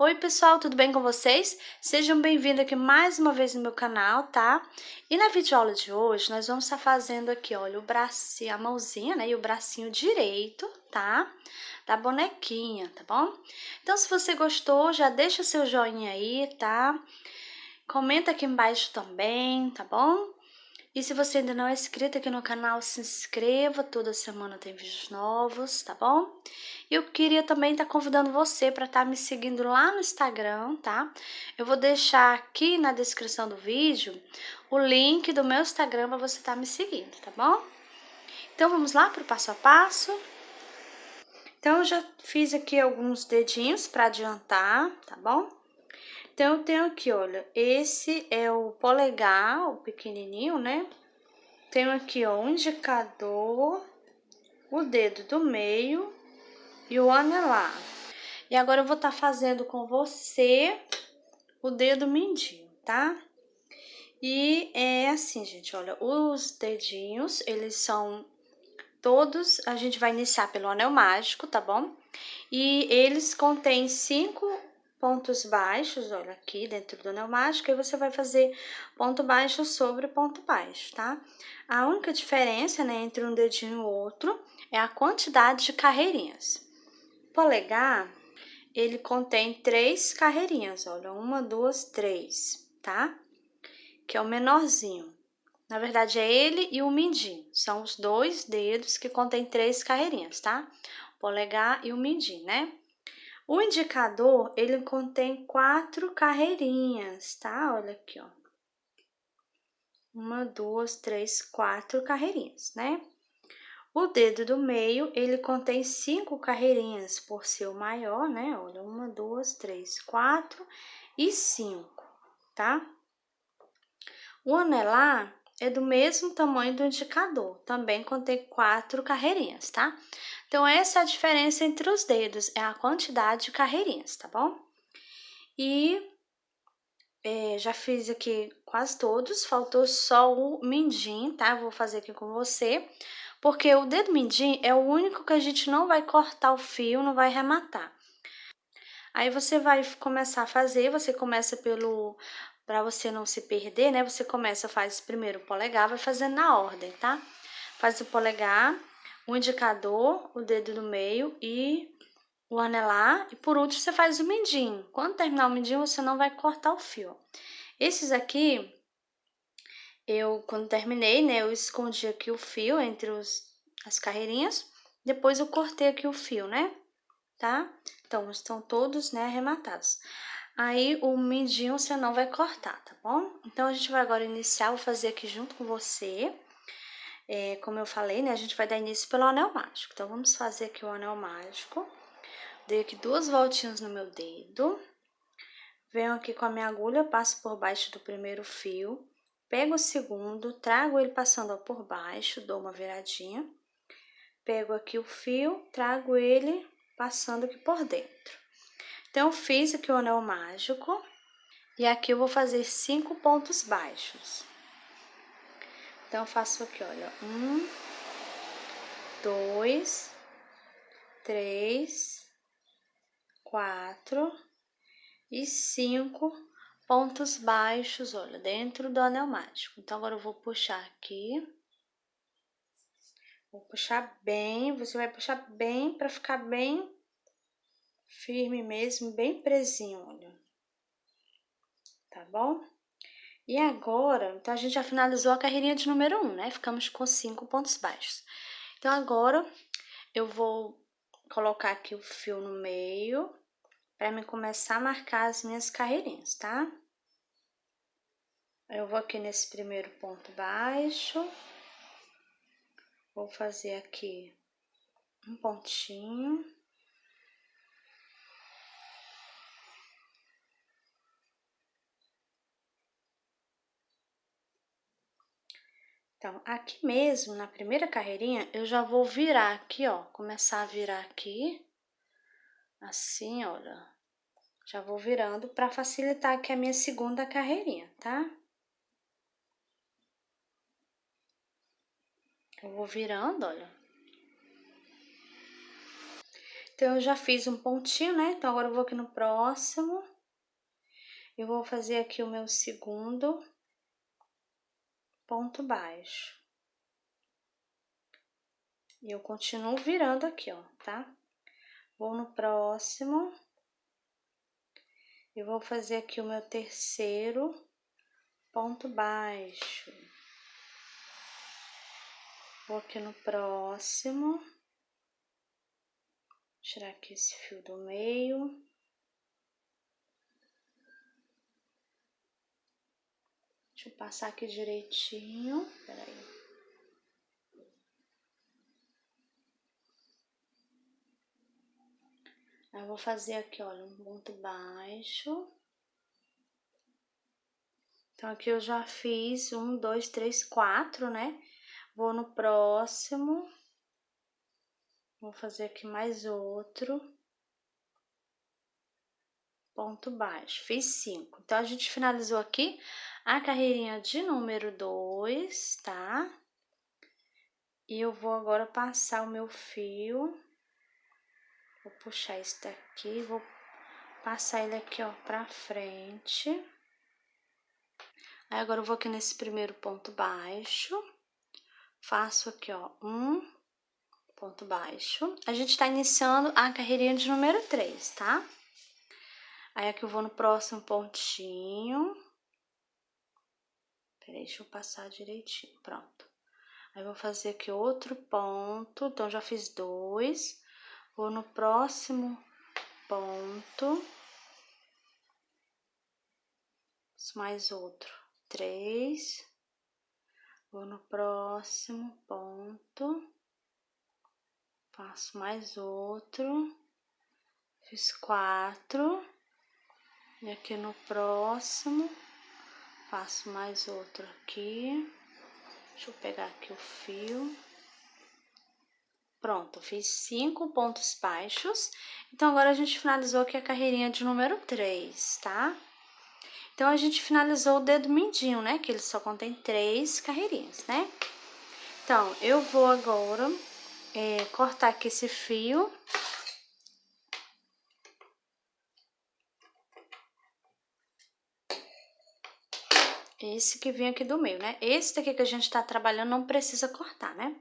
Oi pessoal, tudo bem com vocês? Sejam bem-vindos aqui mais uma vez no meu canal, tá? E na videoaula de hoje nós vamos estar fazendo aqui, olha, o bracinho, a mãozinha, né? E o bracinho direito, tá? Da bonequinha, tá bom? Então se você gostou, já deixa o seu joinha aí, tá? Comenta aqui embaixo também, tá bom? E se você ainda não é inscrito aqui no canal, se inscreva, toda semana tem vídeos novos, tá bom? E eu queria também estar convidando você para estar me seguindo lá no Instagram, tá? Eu vou deixar aqui na descrição do vídeo o link do meu Instagram para você estar me seguindo, tá bom? Então vamos lá para o passo a passo. Então eu já fiz aqui alguns dedinhos para adiantar, tá bom? Então, eu tenho aqui, olha, esse é o polegar, o pequenininho, né? Tenho aqui, ó, o indicador, o dedo do meio e o anelar. E agora eu vou estar fazendo com você o dedo mindinho, tá? E é assim, gente, olha, os dedinhos, eles são todos, a gente vai iniciar pelo anel mágico, tá bom? E eles contêm 5 pontos baixos, olha, aqui dentro do anel mágico, e você vai fazer ponto baixo sobre ponto baixo, tá? A única diferença, né, entre um dedinho e o outro é a quantidade de carreirinhas. O polegar, ele contém 3 carreirinhas, olha, 1, 2, 3, tá? Que é o menorzinho. Na verdade, é ele e o mindinho. São os 2 dedos que contêm 3 carreirinhas, tá? O polegar e o mindinho, né? O indicador, ele contém 4 carreirinhas, tá? Olha aqui, ó. 1, 2, 3, 4 carreirinhas, né? O dedo do meio, ele contém 5 carreirinhas, por ser o maior, né? Olha, 1, 2, 3, 4 e 5, tá? O anelar é do mesmo tamanho do indicador, também contém 4 carreirinhas, tá? Então, essa é a diferença entre os dedos, é a quantidade de carreirinhas, tá bom? E já fiz aqui quase todos, faltou só o mindinho, tá? Eu vou fazer aqui com você, porque o dedo mindinho é o único que a gente não vai cortar o fio, não vai arrematar. Aí você vai começar a fazer, você começa para você não se perder, né? Você faz primeiro o polegar, vai fazendo na ordem, tá? Faz o polegar, o indicador, o dedo do meio e o anelar, e por último você faz o mindinho. Quando terminar o mindinho, você não vai cortar o fio. Esses aqui, quando terminei, né, eu escondi aqui o fio entre as carreirinhas, depois eu cortei aqui o fio, né, tá? Então, estão todos, né, arrematados. Aí, o mindinho você não vai cortar, tá bom? Então, a gente vai agora iniciar, vou fazer aqui junto com você. Como eu falei, né, a gente vai dar início pelo anel mágico. Então, vamos fazer aqui o anel mágico. Dei aqui 2 voltinhas no meu dedo. Venho aqui com a minha agulha, passo por baixo do primeiro fio, pego o segundo, trago ele passando por baixo, dou uma viradinha, pego aqui o fio, trago ele passando aqui por dentro. Então, eu fiz aqui o anel mágico e aqui eu vou fazer 5 pontos baixos. Então, eu faço aqui, olha, 1, 2, 3, 4 e 5 pontos baixos, olha, dentro do anel mágico. Então, agora eu vou puxar aqui. Vou puxar bem, você vai puxar bem para ficar bem firme mesmo, bem presinho, olha. Tá bom? E agora, então a gente já finalizou a carreirinha de número 1, né? Ficamos com 5 pontos baixos. Então, agora eu vou colocar aqui o fio no meio para me começar a marcar as minhas carreirinhas, tá? Eu vou aqui nesse primeiro ponto baixo, vou fazer aqui um pontinho. Então, aqui mesmo, na primeira carreirinha, eu já vou virar aqui, ó, começar a virar aqui, assim, olha. Já vou virando para facilitar aqui a minha segunda carreirinha, tá? Eu vou virando, olha. Então, eu já fiz um pontinho, né? Então, agora eu vou aqui no próximo. Eu vou fazer aqui o meu segundo ponto baixo. E eu continuo virando aqui, ó, tá? Vou no próximo. Eu vou fazer aqui o meu terceiro ponto baixo. Vou aqui no próximo. Tirar aqui esse fio do meio. Deixa eu passar aqui direitinho. Peraí. Aí eu vou fazer aqui, olha, um ponto baixo. Então, aqui eu já fiz 1, 2, 3, 4, né? Vou no próximo. Vou fazer aqui mais outro. Ponto baixo. Fiz 5. Então, a gente finalizou aqui a carreirinha de número 2, tá? E eu vou agora passar o meu fio. Vou puxar esse daqui, vou passar ele aqui, ó, pra frente. Aí, agora eu vou aqui nesse primeiro ponto baixo. Faço aqui, ó, um ponto baixo. A gente tá iniciando a carreirinha de número 3, tá? Aí, aqui eu vou no próximo pontinho. Peraí, deixa eu passar direitinho, pronto. Aí, vou fazer aqui outro ponto, então, já fiz 2. Vou no próximo ponto. Mais outro, 3. Vou no próximo ponto. Faço mais outro. Fiz 4. E aqui no próximo, faço mais outro aqui. Deixa eu pegar aqui o fio. Pronto, fiz 5 pontos baixos. Então, agora a gente finalizou aqui a carreirinha de número 3, tá? Então, a gente finalizou o dedo mindinho, né? Que ele só contém 3 carreirinhas, né? Então, eu vou agora cortar aqui esse fio. Esse que vem aqui do meio, né? Esse daqui que a gente tá trabalhando não precisa cortar, né?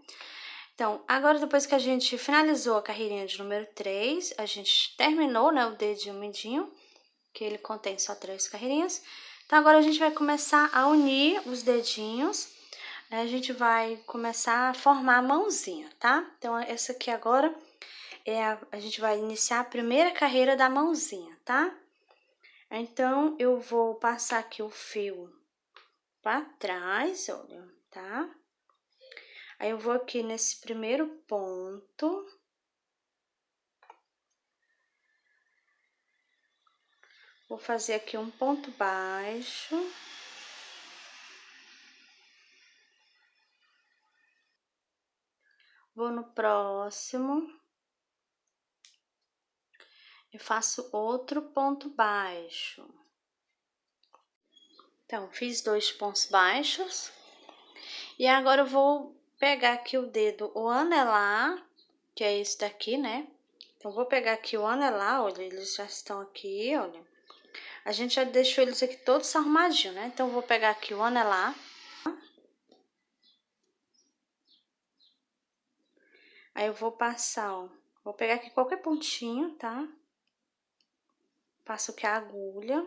Então, agora depois que a gente finalizou a carreirinha de número 3, a gente terminou, né, o dedinho mindinho, que ele contém só 3 carreirinhas. Então, agora a gente vai começar a unir os dedinhos. A gente vai começar a formar a mãozinha, tá? Então, essa aqui agora a gente vai iniciar a primeira carreira da mãozinha, tá? Então, eu vou passar aqui o fio pra trás, olha, tá? Aí, eu vou aqui nesse primeiro ponto. Vou fazer aqui um ponto baixo. Vou no próximo. E faço outro ponto baixo. Então, fiz 2 pontos baixos. E agora eu vou pegar aqui o dedo, o anelar, que é esse daqui, né? Então, vou pegar aqui o anelar, olha, eles já estão aqui, olha. A gente já deixou eles aqui todos arrumadinhos, né? Então, eu vou pegar aqui o anelar. Aí, eu vou passar, ó. Vou pegar aqui qualquer pontinho, tá? Passo aqui a agulha.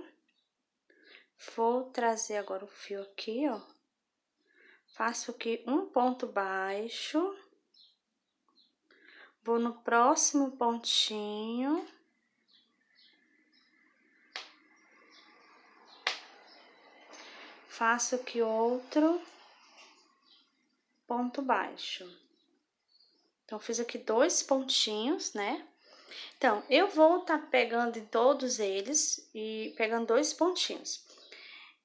Vou trazer agora o fio aqui, ó. Faço aqui um ponto baixo. Vou no próximo pontinho. Faço aqui outro ponto baixo. Então, fiz aqui 2 pontinhos, né? Então, eu vou tá pegando em todos eles e pegando 2 pontinhos.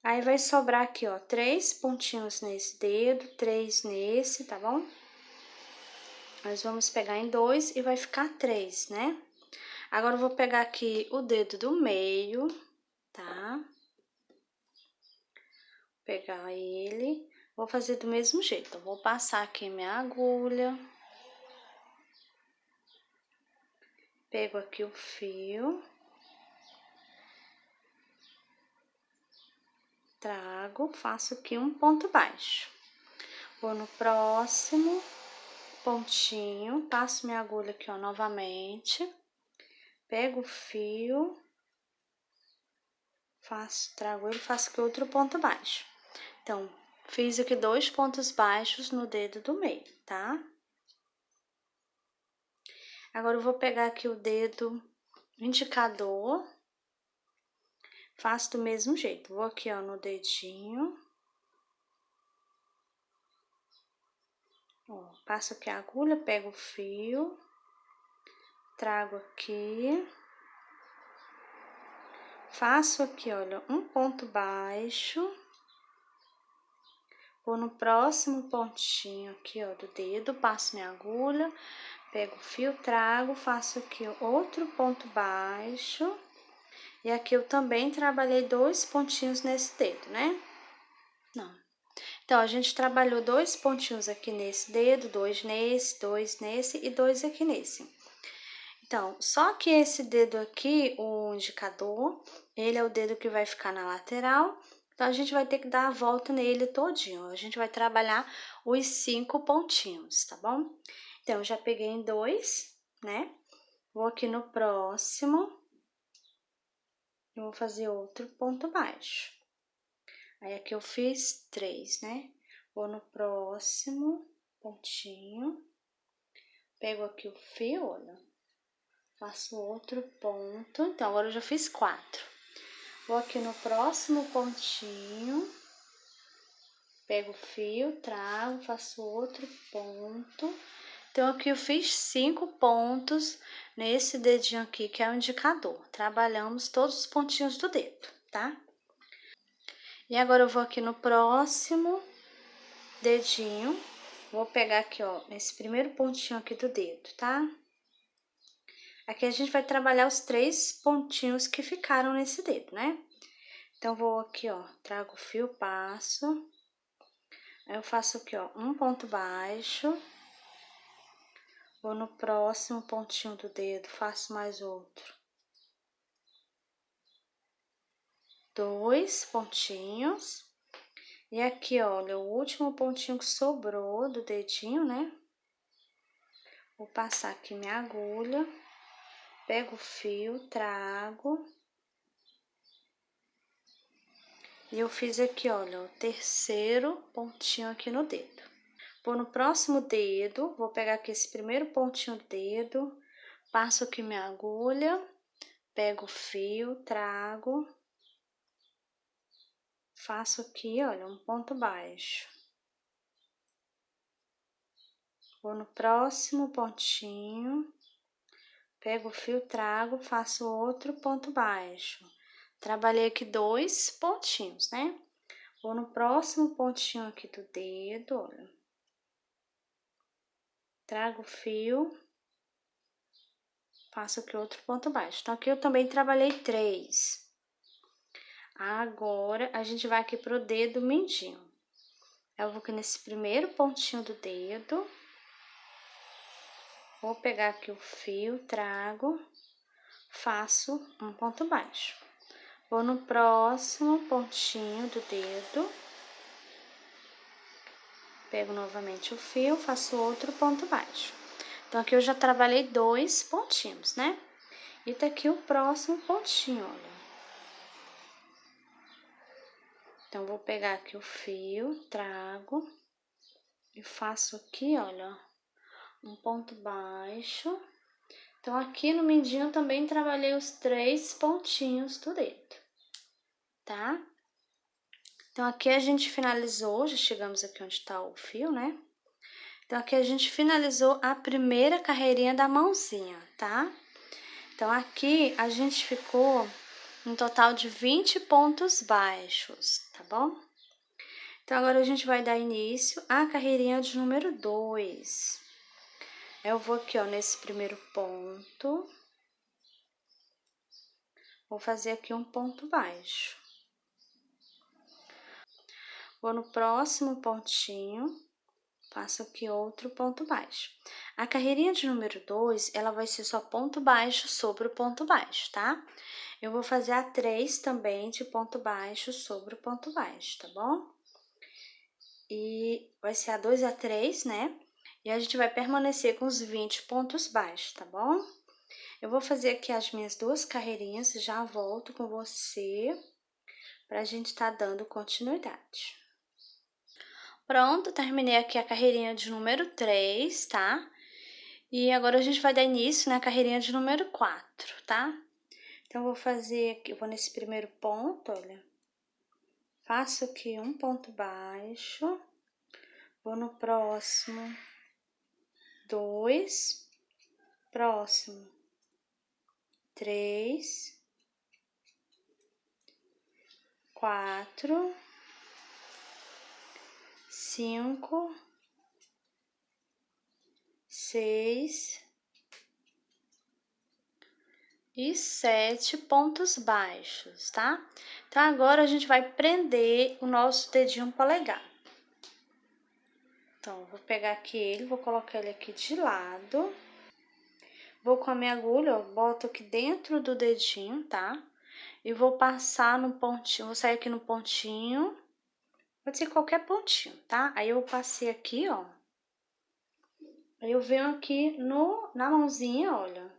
Aí, vai sobrar aqui, ó, 3 pontinhos nesse dedo, 3 nesse, tá bom? Nós vamos pegar em 2 e vai ficar 3, né? Agora, eu vou pegar aqui o dedo do meio, tá? Pegar ele, vou fazer do mesmo jeito. Eu vou passar aqui minha agulha. Pego aqui o fio, trago, faço aqui um ponto baixo. Vou no próximo pontinho, passo minha agulha aqui, ó, novamente. Pego o fio, trago ele, faço aqui outro ponto baixo. Então, fiz aqui 2 pontos baixos no dedo do meio, tá? Agora, eu vou pegar aqui o dedo indicador, faço do mesmo jeito. Vou aqui, ó, no dedinho. Ó, passo aqui a agulha, pego o fio, trago aqui. Faço aqui, olha, um ponto baixo. Vou no próximo pontinho aqui, ó, do dedo, passo minha agulha, pego o fio, trago, faço aqui outro ponto baixo. E aqui eu também trabalhei 2 pontinhos nesse dedo, né? Não. Então, a gente trabalhou 2 pontinhos aqui nesse dedo, 2 nesse, 2 nesse e 2 aqui nesse. Então, só que esse dedo aqui, o indicador, ele é o dedo que vai ficar na lateral. Então, a gente vai ter que dar a volta nele todinho. A gente vai trabalhar os 5 pontinhos, tá bom? Então, eu já peguei em 2, né? Vou aqui no próximo. Eu vou fazer outro ponto baixo. Aí, aqui eu fiz 3, né? Vou no próximo pontinho. Pego aqui o fio, olha. Faço outro ponto. Então, agora eu já fiz 4. Vou aqui no próximo pontinho, pego o fio, trago, faço outro ponto. Então, aqui eu fiz 5 pontos nesse dedinho aqui, que é o indicador. Trabalhamos todos os pontinhos do dedo, tá? E agora, eu vou aqui no próximo dedinho, vou pegar aqui, ó, nesse primeiro pontinho aqui do dedo, tá? Aqui a gente vai trabalhar os 3 pontinhos que ficaram nesse dedo, né? Então, vou aqui, ó, trago o fio, passo. Aí, eu faço aqui, ó, um ponto baixo. Vou no próximo pontinho do dedo, faço mais outro. 2 pontinhos. E aqui, olha, o último pontinho que sobrou do dedinho, né? Vou passar aqui minha agulha. Pego o fio, trago. E eu fiz aqui, olha, o terceiro pontinho aqui no dedo. Vou no próximo dedo, vou pegar aqui esse primeiro pontinho do dedo, passo aqui minha agulha, pego o fio, trago, faço aqui, olha, um ponto baixo. Vou no próximo pontinho, pego o fio, trago, faço outro ponto baixo. Trabalhei aqui 2 pontinhos, né? Vou no próximo pontinho aqui do dedo, olha. Trago o fio, faço aqui outro ponto baixo. Então, aqui eu também trabalhei 3. Agora, a gente vai aqui pro dedo mindinho. Eu vou aqui nesse primeiro pontinho do dedo. Vou pegar aqui o fio, trago, faço um ponto baixo. Vou no próximo pontinho do dedo. Pego novamente o fio, faço outro ponto baixo. Então, aqui eu já trabalhei 2 pontinhos, né? E tá aqui o próximo pontinho, olha. Então, vou pegar aqui o fio, trago e faço aqui, olha, um ponto baixo. Então, aqui no mindinho eu também trabalhei os 3 pontinhos do dedo, tá? Então, aqui a gente finalizou, já chegamos aqui onde tá o fio, né? Então, aqui a gente finalizou a primeira carreirinha da mãozinha, tá? Então, aqui a gente ficou um total de 20 pontos baixos, tá bom? Então, agora a gente vai dar início à carreirinha de número 2. Eu vou aqui, ó, nesse primeiro ponto. Vou fazer aqui um ponto baixo. Vou no próximo pontinho, faço aqui outro ponto baixo. A carreirinha de número 2, ela vai ser só ponto baixo sobre o ponto baixo, tá? Eu vou fazer a 3 também de ponto baixo sobre o ponto baixo, tá bom? E vai ser a 2 e a 3, né? E a gente vai permanecer com os 20 pontos baixos, tá bom? Eu vou fazer aqui as minhas duas carreirinhas e já volto com você pra gente tá dando continuidade. Pronto, terminei aqui a carreirinha de número 3, tá? E agora a gente vai dar início na carreirinha de número 4, tá? Então, eu vou fazer aqui, eu vou nesse primeiro ponto, olha. Faço aqui um ponto baixo, vou no próximo, 2, próximo, 3, 4, 5, 6 e 7 pontos baixos, tá? Então, agora a gente vai prender o nosso dedinho polegar. Então, vou pegar aqui ele, vou colocar ele aqui de lado. Vou com a minha agulha, ó, boto aqui dentro do dedinho, tá? E vou passar no pontinho, vou sair aqui no pontinho. Pode ser qualquer pontinho, tá? Aí eu passei aqui, ó. Aí eu venho aqui na mãozinha, olha.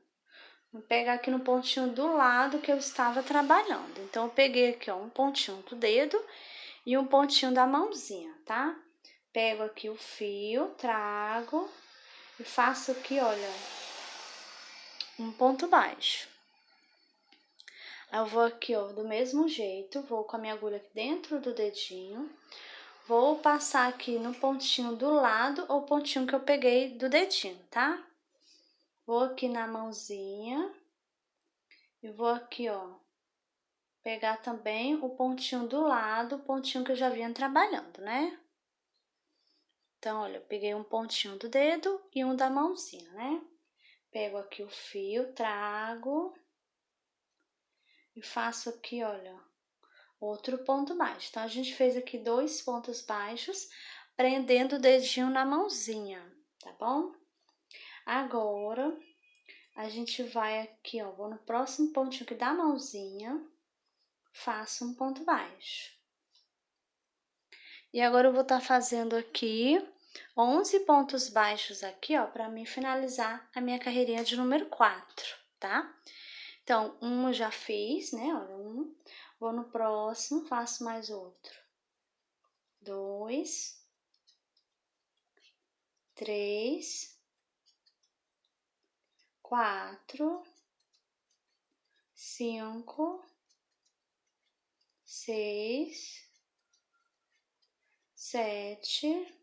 Vou pegar aqui no pontinho do lado que eu estava trabalhando. Então, eu peguei aqui, ó, um pontinho do dedo e um pontinho da mãozinha, tá? Pego aqui o fio, trago e faço aqui, olha, um ponto baixo. Aí eu vou aqui, ó, do mesmo jeito, vou com a minha agulha aqui dentro do dedinho, vou passar aqui no pontinho do lado ou pontinho que eu peguei do dedinho, tá? Vou aqui na mãozinha e vou aqui, ó, pegar também o pontinho do lado, o pontinho que eu já vinha trabalhando, né? Então, olha, eu peguei um pontinho do dedo e um da mãozinha, né? Pego aqui o fio, trago e faço aqui, olha, outro ponto baixo. Então, a gente fez aqui 2 pontos baixos, prendendo o dedinho na mãozinha, tá bom? Agora, a gente vai aqui, ó, vou no próximo pontinho aqui da mãozinha, faço um ponto baixo. E agora eu vou estar fazendo aqui 11 pontos baixos aqui, ó, pra mim finalizar a minha carreirinha de número 4, tá? Então, um eu já fiz, né? Olha, um. Vou no próximo, faço mais outro. 2, 3, 4, 5, 6, 7,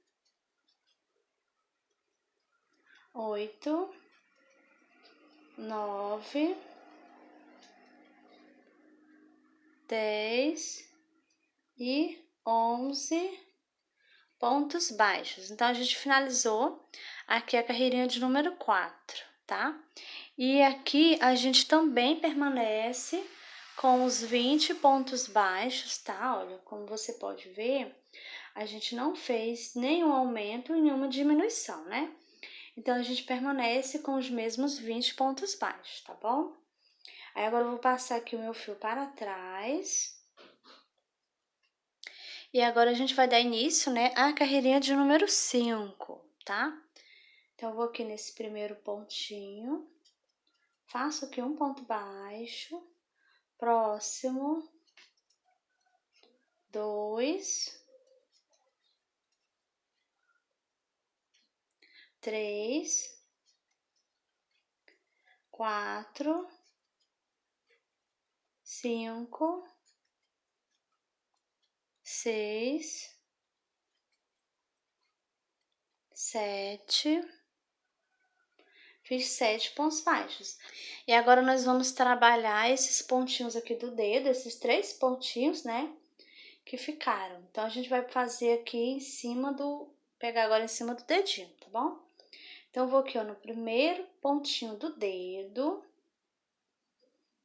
8, 9, 10 e 11 pontos baixos. Então, a gente finalizou aqui a carreirinha de número 4, tá? E aqui a gente também permanece com os 20 pontos baixos, tá? Olha, como você pode ver, a gente não fez nenhum aumento e nenhuma diminuição, né? Então, a gente permanece com os mesmos 20 pontos baixos, tá bom? Aí, agora eu vou passar aqui o meu fio para trás. E agora a gente vai dar início, né, à carreirinha de número 5, tá? Então, eu vou aqui nesse primeiro pontinho, faço aqui um ponto baixo, próximo, 2, 3, 4, 5, 6, 7, fiz 7 pontos baixos. E agora nós vamos trabalhar esses pontinhos aqui do dedo, esses 3 pontinhos, né, que ficaram. Então, a gente vai fazer aqui em cima pegar agora em cima do dedinho, tá bom? Então, eu vou aqui, ó, no primeiro pontinho do dedo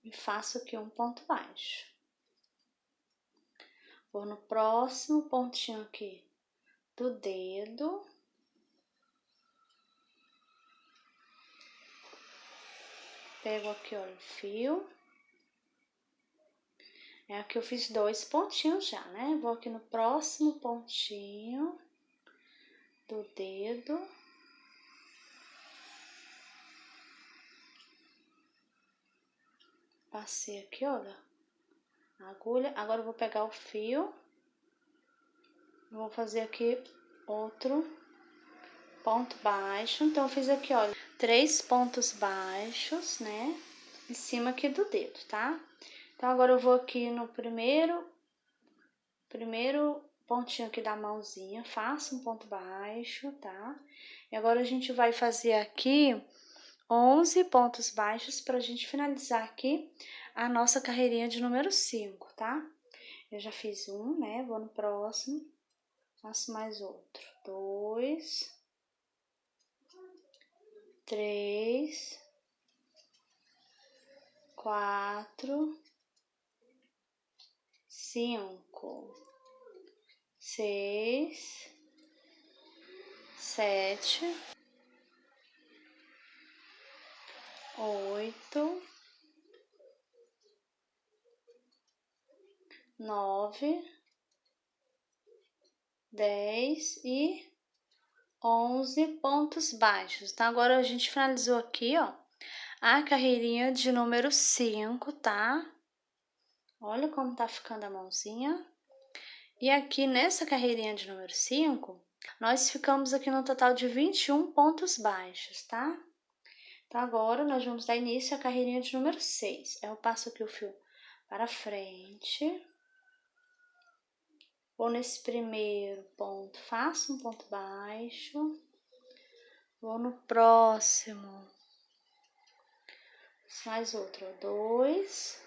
e faço aqui um ponto baixo. Vou no próximo pontinho aqui do dedo Pego aqui, olha, o fio. Aqui eu fiz 2 pontinhos já, né? Vou aqui no próximo pontinho do dedo. Passei aqui, olha, a agulha. Agora eu vou pegar o fio. Vou fazer aqui outro ponto baixo. Então, eu fiz aqui, olha, 3 pontos baixos, né? Em cima aqui do dedo, tá? Então, agora eu vou aqui no primeiro pontinho aqui da mãozinha, faço um ponto baixo, tá? E agora a gente vai fazer aqui 11 pontos baixos pra gente finalizar aqui a nossa carreirinha de número 5, tá? Eu já fiz um, né? Vou no próximo, faço mais outro. 2, 3, 4, 5, 6, 7, 8, 9, 10 e 11 pontos baixos. Então, agora a gente finalizou aqui, ó, a carreirinha de número 5, tá? Olha como tá ficando a mãozinha. E aqui nessa carreirinha de número 5, nós ficamos aqui no total de 21 pontos baixos, tá? Então, agora nós vamos dar início à carreirinha de número 6. Eu passo aqui o fio para frente. Vou nesse primeiro ponto, faço um ponto baixo. Vou no próximo. Mais outro, 2,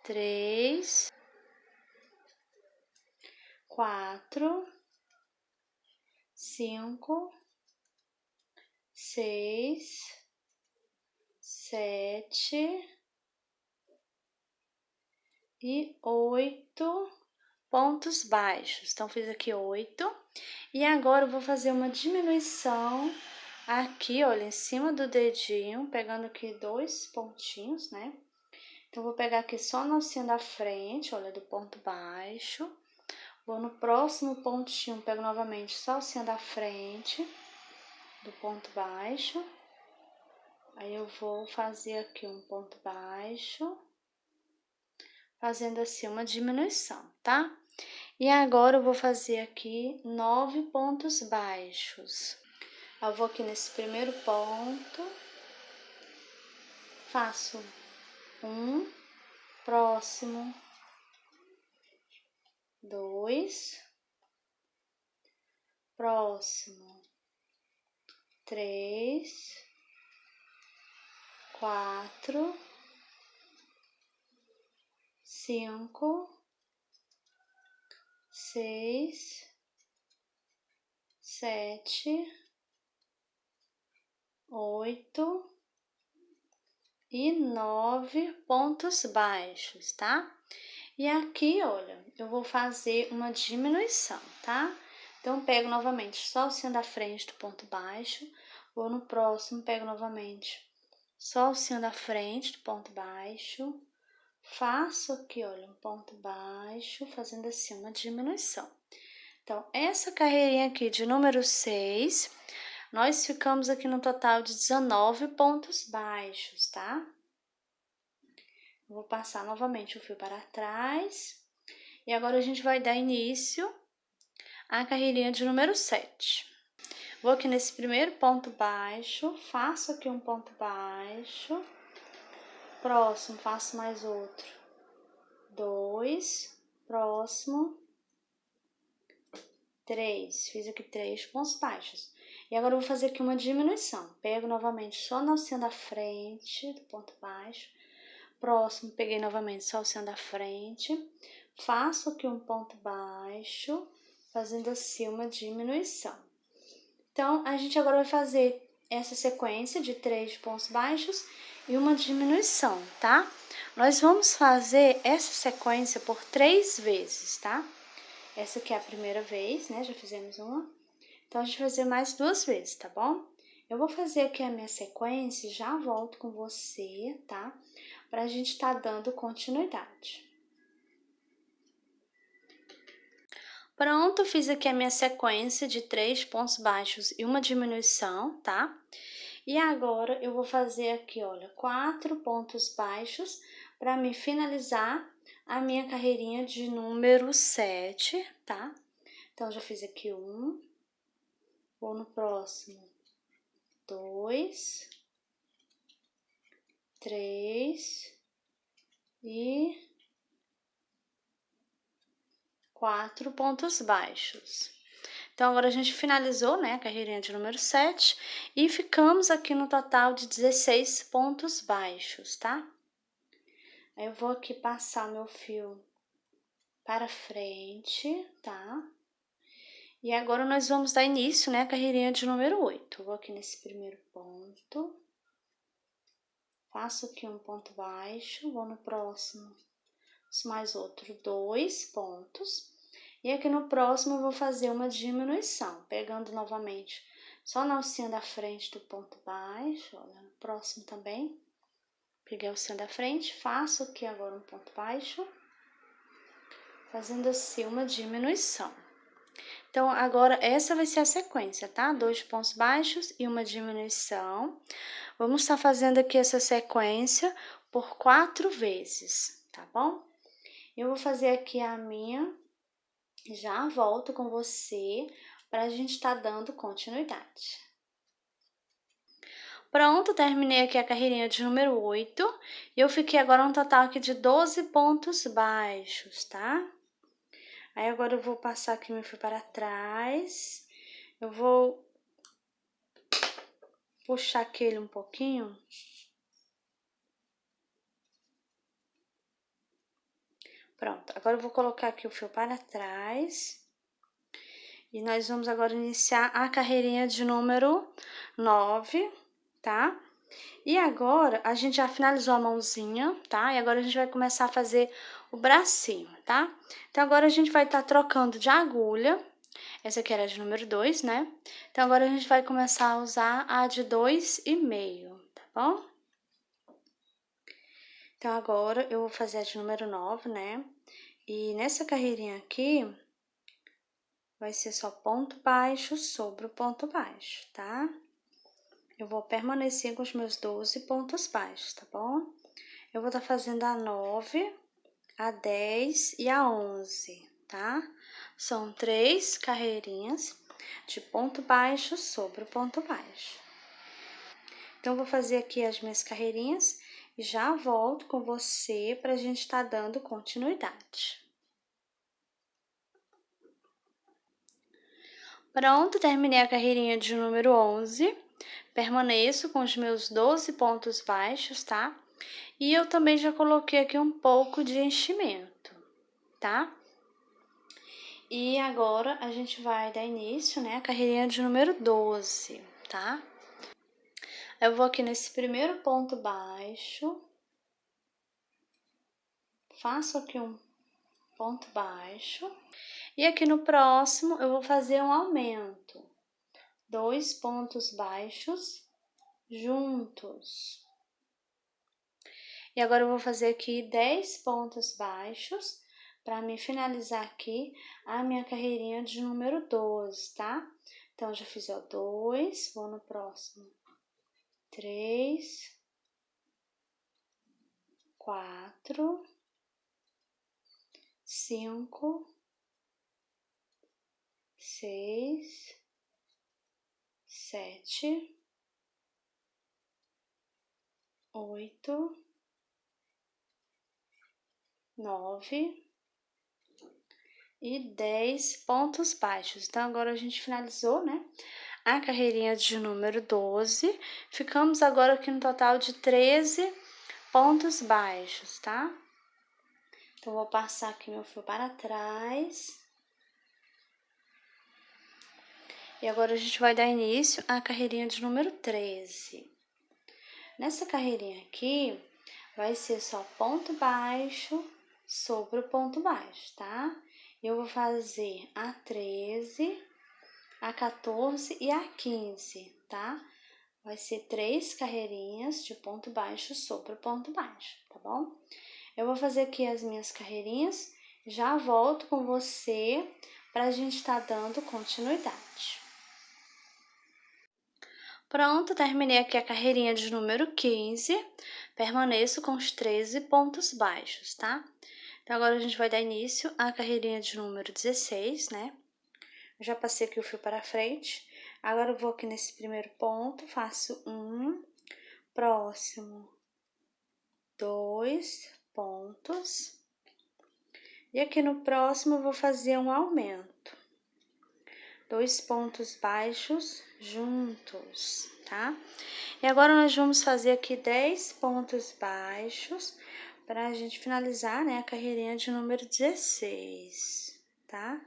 3, 4, 5, 6, 7 e 8 pontos baixos. Então, fiz aqui 8. E agora eu vou fazer uma diminuição aqui, olha, em cima do dedinho, pegando aqui 2 pontinhos, né? Então, vou pegar aqui só no alcinho da frente, olha, do ponto baixo. Vou no próximo pontinho, pego novamente só o alcinho da frente, do ponto baixo. Aí, eu vou fazer aqui um ponto baixo, fazendo assim uma diminuição, tá? E agora eu vou fazer aqui 9 pontos baixos. Eu vou aqui nesse primeiro ponto, faço um, próximo, 2, próximo, 3, 4, 5, 6, 7, 8 e 9 pontos baixos, tá? E aqui, olha, eu vou fazer uma diminuição, tá? Então, pego novamente só o alcinho da frente do ponto baixo, vou no próximo, pego novamente só o alcinho da frente do ponto baixo, faço aqui, olha, um ponto baixo, fazendo assim uma diminuição. Então, essa carreirinha aqui de número 6, nós ficamos aqui no total de 19 pontos baixos, tá? Vou passar novamente o fio para trás. E agora a gente vai dar início à carreirinha de número 7. Vou aqui nesse primeiro ponto baixo, faço aqui um ponto baixo. Próximo, faço mais outro. 2, próximo. 3, fiz aqui 3 pontos baixos. E agora eu vou fazer aqui uma diminuição. Pego novamente só no alcinho da frente do ponto baixo. Próximo, peguei novamente só o alcinho da frente. Faço aqui um ponto baixo, fazendo assim uma diminuição. Então, a gente agora vai fazer essa sequência de 3 pontos baixos e uma diminuição, tá? Nós vamos fazer essa sequência por 3 vezes, tá? Essa aqui é a primeira vez, né? Já fizemos uma. Então, a gente vai fazer mais 2 vezes, tá bom? Eu vou fazer aqui a minha sequência e já volto com você, tá? Pra gente tá dando continuidade. Pronto, fiz aqui a minha sequência de 3 pontos baixos e uma diminuição, tá? E agora eu vou fazer aqui, olha, 4 pontos baixos para me finalizar a minha carreirinha de número 7, tá? Então, já fiz aqui um, vou no próximo, 2, 3 e 4 pontos baixos. Então, agora a gente finalizou, né, a carreirinha de número 7 e ficamos aqui no total de 16 pontos baixos, tá? Aí eu vou aqui passar meu fio para frente, tá? E agora nós vamos dar início, né, a carreirinha de número 8. Vou aqui nesse primeiro ponto, faço aqui um ponto baixo, vou no próximo, mais outro 2 pontos. E aqui no próximo eu vou fazer uma diminuição, pegando novamente só na alcinha da frente do ponto baixo, olha, no próximo também. Peguei a alcinha da frente, faço aqui agora um ponto baixo, fazendo assim uma diminuição. Então, agora essa vai ser a sequência, tá? 2 pontos baixos e uma diminuição. Vamos estar fazendo aqui essa sequência por 4 vezes, tá bom? Eu vou fazer aqui a minha, já volto com você pra gente tá dando continuidade. Pronto, terminei aqui a carreirinha de número 8 e eu fiquei agora um total aqui de 12 pontos baixos, tá? Aí agora eu vou passar aqui meu fio para trás, eu vou puxar aquele um pouquinho. Pronto, agora eu vou colocar aqui o fio para trás. E nós vamos agora iniciar a carreirinha de número 9, tá? E agora, a gente já finalizou a mãozinha, tá? E agora a gente vai começar a fazer o bracinho, tá? Então, agora a gente vai estar trocando de agulha. Essa aqui era de número 2, né? Então, agora a gente vai começar a usar a de 2,5, tá bom? Então, agora eu vou fazer a de número 9, né? E nessa carreirinha aqui, vai ser só ponto baixo sobre o ponto baixo, tá? Eu vou permanecer com os meus 12 pontos baixos, tá bom? Eu vou estar fazendo a 9, a 10 e a 11, tá? São 3 carreirinhas de ponto baixo sobre o ponto baixo. Então, eu vou fazer aqui as minhas carreirinhas e já volto com você pra gente estar dando continuidade. Pronto, terminei a carreirinha de número 11. Permaneço com os meus 12 pontos baixos, tá? E eu também já coloquei aqui um pouco de enchimento, tá? E agora a gente vai dar início, né, a carreirinha de número 12, tá? Eu vou aqui nesse primeiro ponto baixo, faço aqui um ponto baixo, e aqui no próximo eu vou fazer um aumento, 2 pontos baixos juntos. E agora eu vou fazer aqui 10 pontos baixos para me finalizar aqui a minha carreirinha de número 12, tá? Então, já fiz, ó, 2, vou no próximo, 3, 4, 5, 6, 7, 8, 9 e 10 pontos baixos. Então, agora a gente finalizou, né, a carreirinha de número 12. Ficamos agora aqui no total de 13 pontos baixos, tá? Então, vou passar aqui meu fio para trás. E agora a gente vai dar início à carreirinha de número 13. Nessa carreirinha aqui, vai ser só ponto baixo sobre o ponto baixo, tá? Eu vou fazer a 13, a 14 e a 15, tá? vai ser 3 carreirinhas de ponto baixo sobre ponto baixo, tá bom? Eu vou fazer aqui as minhas carreirinhas, já volto com você pra gente tá dando continuidade. Pronto, terminei aqui a carreirinha de número 15, permaneço com os 13 pontos baixos, tá? Então, agora a gente vai dar início à carreirinha de número 16, né? Eu já passei aqui o fio para frente, agora eu vou aqui nesse primeiro ponto, faço um, próximo, 2 pontos, e aqui no próximo eu vou fazer um aumento, 2 pontos baixos juntos, tá? E agora nós vamos fazer aqui 10 pontos baixos para a gente finalizar, né, a carreirinha de número 16, tá?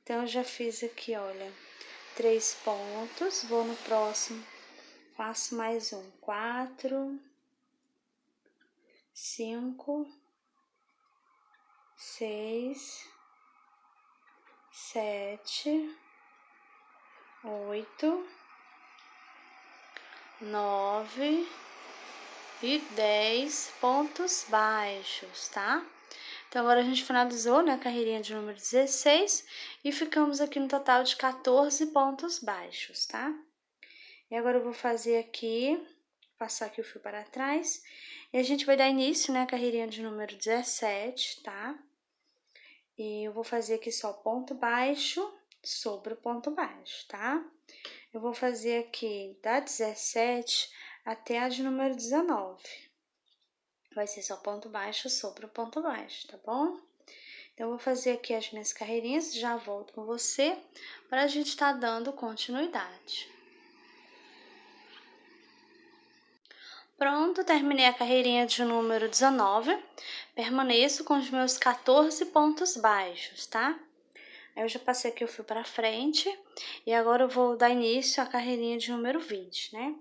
Então, eu já fiz aqui, olha, 3 pontos, vou no próximo, faço mais um, 4, 5, 6, 7, 8, 9 e 10 pontos baixos, tá? Então, agora a gente finalizou, né, a carreirinha de número 16 e ficamos aqui no total de 14 pontos baixos, tá? E agora eu vou fazer aqui, passar aqui o fio para trás, e a gente vai dar início, né, a carreirinha de número 17, tá? E eu vou fazer aqui só ponto baixo sobre o ponto baixo, tá? Eu vou fazer aqui da 17 até a de número 19. Vai ser só ponto baixo sobre o ponto baixo, tá bom? Então, eu vou fazer aqui as minhas carreirinhas, já volto com você para a gente tá dando continuidade. Pronto, terminei a carreirinha de número 19, permaneço com os meus 14 pontos baixos, tá? Aí eu já passei aqui o fio para frente e agora eu vou dar início à carreirinha de número 20, né?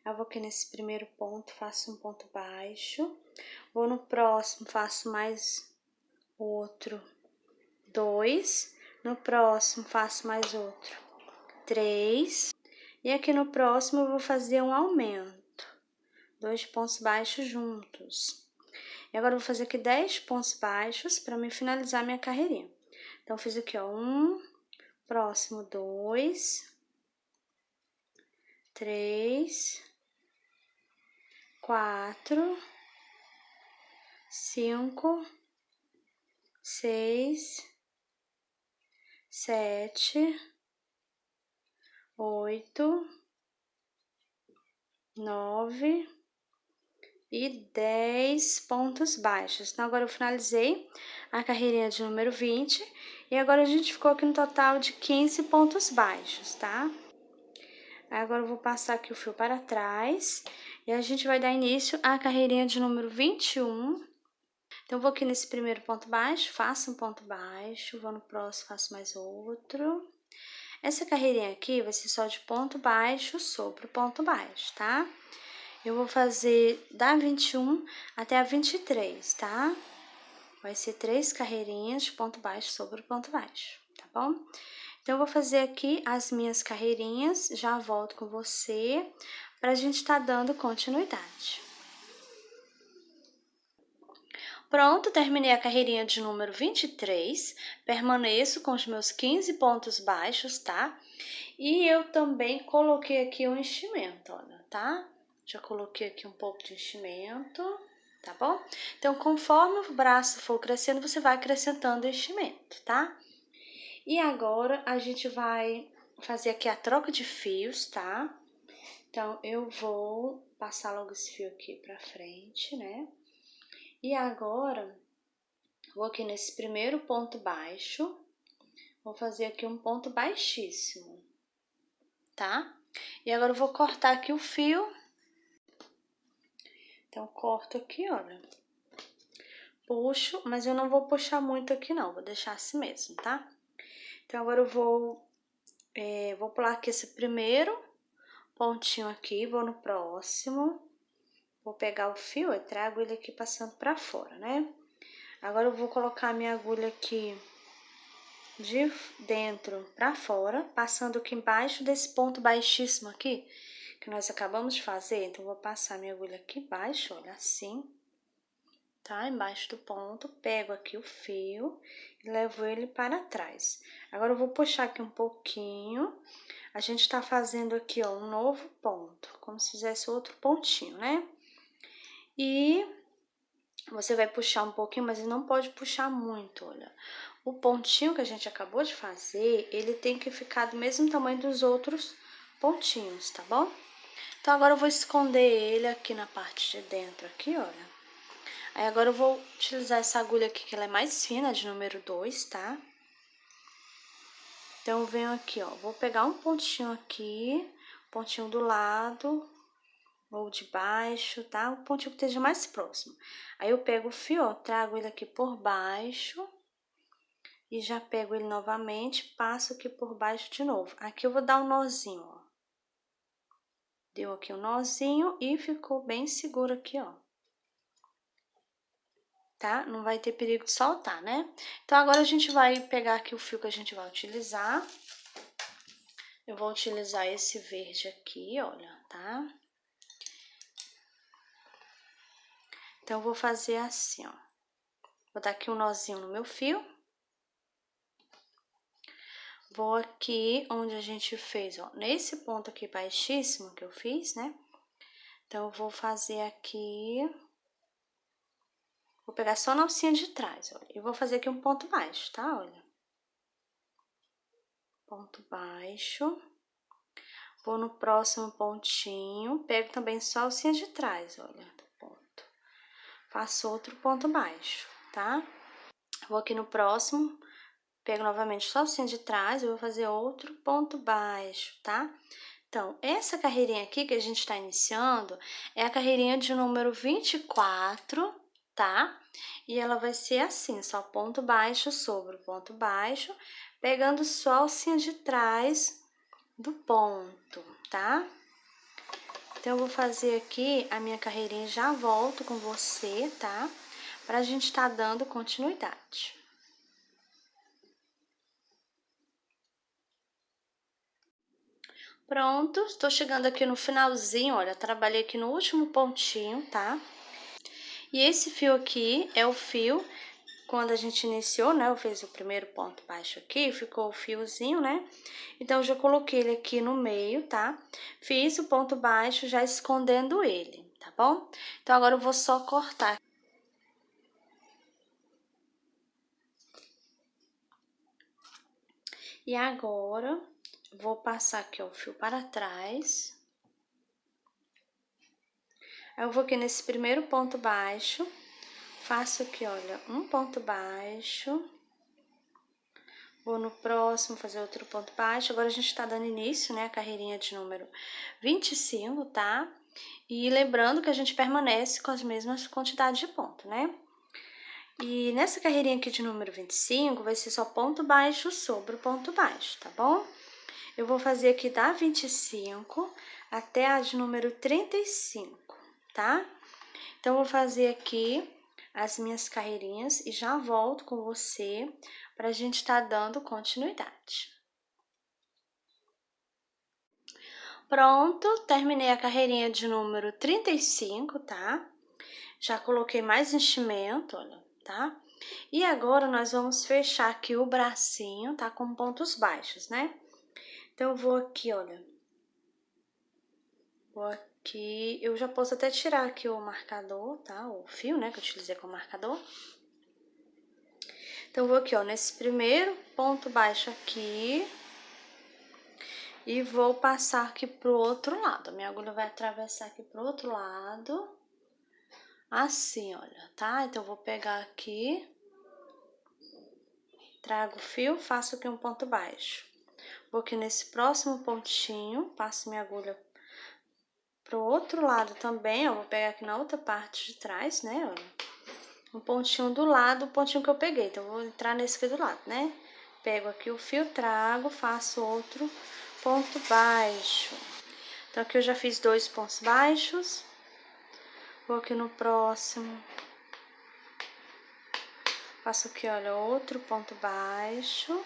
Eu vou aqui nesse primeiro ponto, faço um ponto baixo, vou no próximo, faço mais outro, 2, no próximo faço mais outro, 3, e aqui no próximo eu vou fazer um aumento, 2 pontos baixos juntos. E agora eu vou fazer aqui 10 pontos baixos para me finalizar minha carreirinha. Então, eu fiz aqui, ó, 1, próximo 2, 3, 4, 5, 6, 7, 8, 9 e 10 pontos baixos. Então, agora eu finalizei a carreirinha de número 20 e agora a gente ficou aqui no total de 15 pontos baixos, tá? Agora eu vou passar aqui o fio para trás e a gente vai dar início à carreirinha de número 21. Então, eu vou aqui nesse primeiro ponto baixo, faço um ponto baixo, vou no próximo, faço mais outro. Essa carreirinha aqui vai ser só de ponto baixo sobre ponto baixo, tá? Eu vou fazer da 21 até a 23, tá? Vai ser 3 carreirinhas de ponto baixo sobre ponto baixo, tá bom? Então, eu vou fazer aqui as minhas carreirinhas, já volto com você, pra gente tá dando continuidade. Pronto, terminei a carreirinha de número 23, permaneço com os meus 15 pontos baixos, tá? E eu também coloquei aqui um enchimento, olha, tá? Já coloquei aqui um pouco de enchimento, tá bom? Então, conforme o braço for crescendo, você vai acrescentando enchimento, tá? E agora, a gente vai fazer aqui a troca de fios, tá? Então, eu vou passar logo esse fio aqui pra frente, né? E agora, vou aqui nesse primeiro ponto baixo, vou fazer aqui um ponto baixíssimo, tá? E agora eu vou cortar aqui o fio. Então, corto aqui, olha. Puxo, mas eu não vou puxar muito aqui não, vou deixar assim mesmo, tá? Então, agora eu vou pular aqui esse primeiro pontinho aqui, vou no próximo. Vou pegar o fio e trago ele aqui passando pra fora, né? Agora eu vou colocar a minha agulha aqui de dentro pra fora, passando aqui embaixo desse ponto baixíssimo aqui, que nós acabamos de fazer, então, eu vou passar minha agulha aqui embaixo, olha, assim, tá? Embaixo do ponto, pego aqui o fio e levo ele para trás. Agora, eu vou puxar aqui um pouquinho, a gente tá fazendo aqui, ó, um novo ponto, como se fizesse outro pontinho, né? E você vai puxar um pouquinho, mas não pode puxar muito, olha. O pontinho que a gente acabou de fazer, ele tem que ficar do mesmo tamanho dos outros pontinhos, tá bom? Então, agora eu vou esconder ele aqui na parte de dentro, aqui, olha. Aí, agora eu vou utilizar essa agulha aqui, que ela é mais fina, de número 2, tá? Então, eu venho aqui, ó, vou pegar um pontinho aqui, pontinho do lado, ou de baixo, tá? O pontinho que esteja mais próximo. Aí, eu pego o fio, ó, trago ele aqui por baixo e já pego ele novamente, passo aqui por baixo de novo. Aqui eu vou dar um nozinho, ó. Deu aqui um nozinho e ficou bem seguro aqui, ó. Tá? Não vai ter perigo de soltar, né? Então, agora a gente vai pegar aqui o fio que a gente vai utilizar. Eu vou utilizar esse verde aqui, olha, tá? Então, eu vou fazer assim, ó. Vou dar aqui um nozinho no meu fio. Vou aqui onde a gente fez, ó, nesse ponto aqui baixíssimo que eu fiz, né? Então, eu vou fazer aqui... Vou pegar só na alcinha de trás, olha. E vou fazer aqui um ponto baixo, tá? Olha. Ponto baixo. Vou no próximo pontinho, pego também só a alcinha de trás, olha, do ponto. Faço outro ponto baixo, tá? Vou aqui no próximo, pego novamente só a alcinha de trás e vou fazer outro ponto baixo, tá? Então, essa carreirinha aqui que a gente tá iniciando é a carreirinha de número 24, tá? E ela vai ser assim, só ponto baixo sobre ponto baixo, pegando só a alcinha de trás do ponto, tá? Então, eu vou fazer aqui a minha carreirinha e já volto com você, tá? Pra gente tá dando continuidade. Pronto, estou chegando aqui no finalzinho, olha, trabalhei aqui no último pontinho, tá? E esse fio aqui é o fio, quando a gente iniciou, né, eu fiz o primeiro ponto baixo aqui, ficou o fiozinho, né? Então, eu já coloquei ele aqui no meio, tá? Fiz o ponto baixo já escondendo ele, tá bom? Então, agora eu vou só cortar. E agora, vou passar aqui ó, o fio para trás. Aí, eu vou aqui nesse primeiro ponto baixo, faço aqui, olha, um ponto baixo. Vou no próximo fazer outro ponto baixo. Agora, a gente tá dando início, né, a carreirinha de número 25, tá? E lembrando que a gente permanece com as mesmas quantidades de ponto, né? E nessa carreirinha aqui de número 25, vai ser só ponto baixo sobre o ponto baixo, tá bom? Eu vou fazer aqui da 25 até a de número 35, tá? Então, eu vou fazer aqui as minhas carreirinhas e já volto com você pra gente tá dando continuidade. Pronto, terminei a carreirinha de número 35, tá? Já coloquei mais enchimento, olha, tá? E agora, nós vamos fechar aqui o bracinho, tá? Com pontos baixos, né? Então, eu vou aqui, olha. Vou aqui, eu já posso até tirar aqui o marcador, tá? O fio, né, que eu utilizei como marcador. Então, eu vou aqui, ó, nesse primeiro ponto baixo aqui. E vou passar aqui pro outro lado. A minha agulha vai atravessar aqui pro outro lado. Assim, olha, tá? Então, eu vou pegar aqui. Trago o fio, faço aqui um ponto baixo. Vou aqui nesse próximo pontinho, passo minha agulha pro outro lado também, ó. Vou pegar aqui na outra parte de trás, né, olha. Um pontinho do lado, o pontinho que eu peguei. Então, eu vou entrar nesse aqui do lado, né? Pego aqui o fio, trago, faço outro ponto baixo. Então, aqui eu já fiz 2 pontos baixos. Vou aqui no próximo. Faço aqui, olha, outro ponto baixo.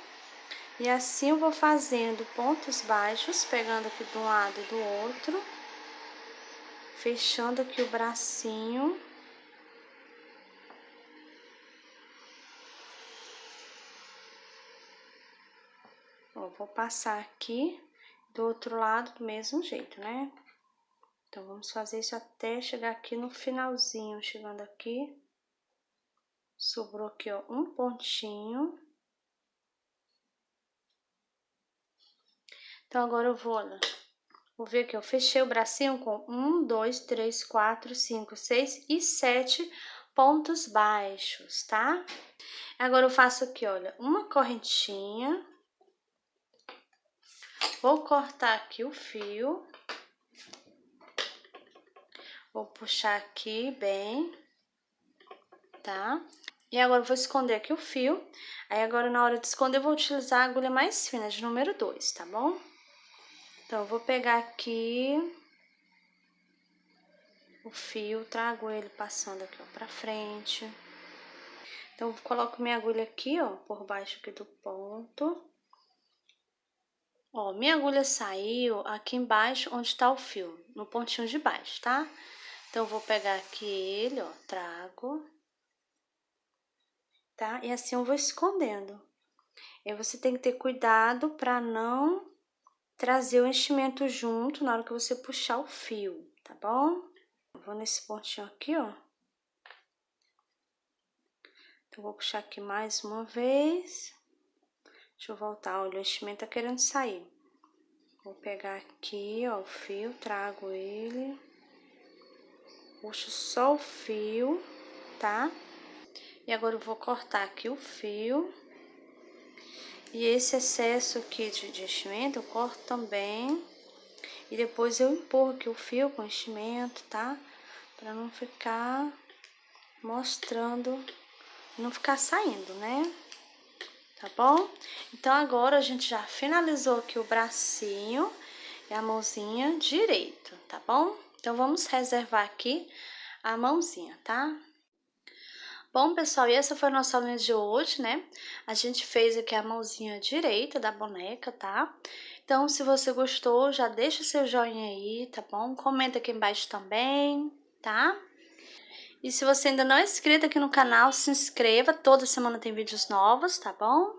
E assim eu vou fazendo pontos baixos, pegando aqui de um lado e do outro. fechando aqui o bracinho. Ó, vou passar aqui do outro lado do mesmo jeito, né? Então, vamos fazer isso até chegar aqui no finalzinho. Chegando aqui, sobrou aqui, ó, um pontinho. Então, agora eu vou ver aqui, eu fechei o bracinho com 1, 2, 3, 4, 5, 6 e 7 pontos baixos, tá? Agora eu faço aqui, olha, uma correntinha. Vou cortar aqui o fio. Vou puxar aqui bem, tá? E agora eu vou esconder aqui o fio. Aí agora na hora de esconder eu vou utilizar a agulha mais fina, de número 2, tá bom? Então, eu vou pegar aqui o fio, trago ele passando aqui, ó, pra frente. Então, eu coloco minha agulha aqui, ó, por baixo aqui do ponto. Ó, minha agulha saiu aqui embaixo, onde tá o fio, no pontinho de baixo, tá? Então, eu vou pegar aqui ele, ó, trago, tá? E assim eu vou escondendo. E você tem que ter cuidado pra não trazer o enchimento junto na hora que você puxar o fio, tá bom? Eu vou nesse pontinho aqui, ó. Então, vou puxar aqui mais uma vez. Deixa eu voltar, olha, o enchimento tá querendo sair. Vou pegar aqui, ó, o fio, trago ele. Puxo só o fio, tá? E agora eu vou cortar aqui o fio. E esse excesso aqui de enchimento eu corto também. E depois eu empurro aqui o fio com enchimento, tá? Pra não ficar mostrando, não ficar saindo, né? Tá bom? Então, agora a gente já finalizou aqui o bracinho e a mãozinha direito, tá bom? Então, vamos reservar aqui a mãozinha, tá? Bom, pessoal, e essa foi a nossa aulinha de hoje, né? A gente fez aqui a mãozinha direita da boneca, tá? Então, se você gostou, já deixa seu joinha aí, tá bom? Comenta aqui embaixo também, tá? E se você ainda não é inscrito aqui no canal, se inscreva, toda semana tem vídeos novos, tá bom?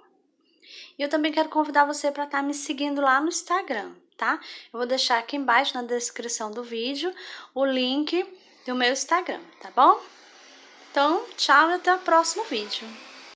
E eu também quero convidar você para estar me seguindo lá no Instagram, tá? Eu vou deixar aqui embaixo na descrição do vídeo o link do meu Instagram, tá bom? Então, tchau e até o próximo vídeo.